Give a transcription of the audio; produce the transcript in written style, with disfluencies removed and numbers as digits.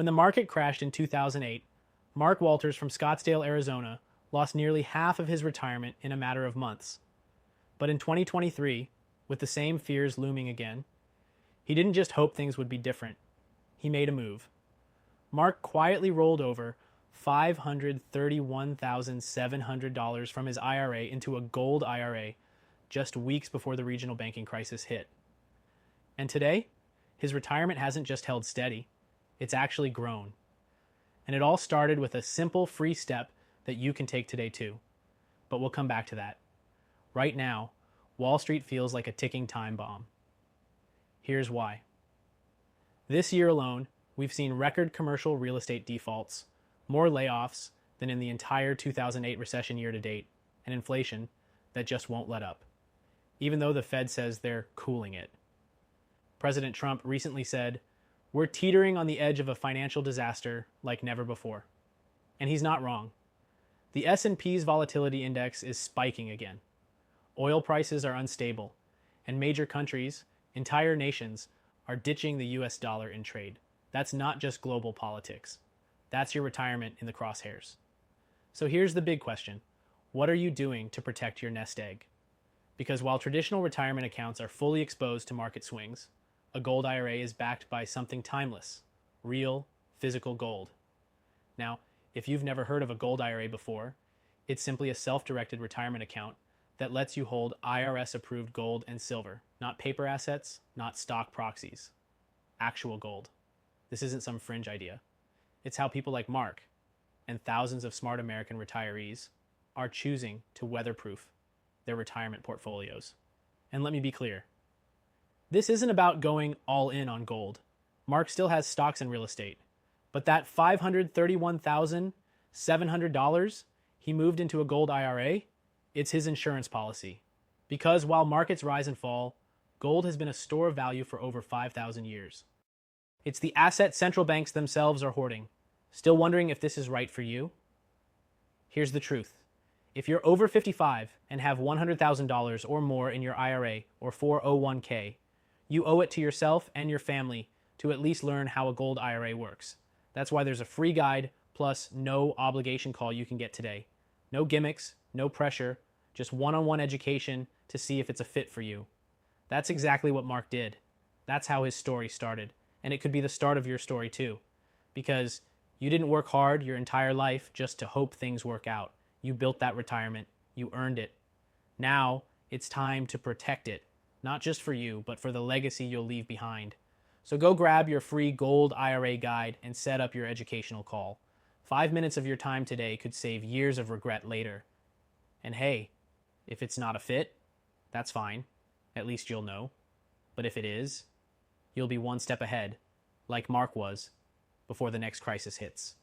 When the market crashed in 2008, Mark Walters from Scottsdale, Arizona, lost nearly half of his retirement in a matter of months. But in 2023, with the same fears looming again, he didn't just hope things would be different. He made a move. Mark quietly rolled over $531,700 from his IRA into a gold IRA just weeks before the regional banking crisis hit. And today, his retirement hasn't just held steady, it's actually grown. And it all started with a simple free step that you can take today too. But we'll come back to that. Right now, Wall Street feels like a ticking time bomb. Here's why. This year alone, we've seen record commercial real estate defaults, more layoffs than in the entire 2008 recession year to date, and inflation that just won't let up, even though the Fed says they're cooling it. President Trump recently said, "We're teetering on the edge of a financial disaster like never before." And he's not wrong. The S&P's volatility index is spiking again. Oil prices are unstable, and major countries, entire nations, are ditching the US dollar in trade. That's not just global politics. That's your retirement in the crosshairs. So here's the big question. What are you doing to protect your nest egg? Because while traditional retirement accounts are fully exposed to market swings, a gold IRA is backed by something timeless, real, physical gold. Now, if you've never heard of a gold IRA before, it's simply a self-directed retirement account that lets you hold IRS-approved gold and silver, not paper assets, not stock proxies. Actual gold. This isn't some fringe idea. It's how people like Mark and thousands of smart American retirees are choosing to weatherproof their retirement portfolios. And let me be clear. This isn't about going all in on gold. Mark still has stocks and real estate. But that $531,700 he moved into a gold IRA, it's his insurance policy. Because while markets rise and fall, gold has been a store of value for over 5,000 years. It's the asset central banks themselves are hoarding. Still wondering if this is right for you? Here's the truth. If you're over 55 and have $100,000 or more in your IRA or 401k, you owe it to yourself and your family to at least learn how a gold IRA works. That's why there's a free guide plus no obligation call you can get today. No gimmicks, no pressure, just one-on-one education to see if it's a fit for you. That's exactly what Mark did. That's how his story started. And it could be the start of your story too. Because you didn't work hard your entire life just to hope things work out. You built that retirement. You earned it. Now it's time to protect it. Not just for you, but for the legacy you'll leave behind. So go grab your free gold IRA guide and set up your educational call. 5 minutes of your time today could save years of regret later. And hey, if it's not a fit, that's fine. At least you'll know. But if it is, you'll be one step ahead, like Mark was, before the next crisis hits.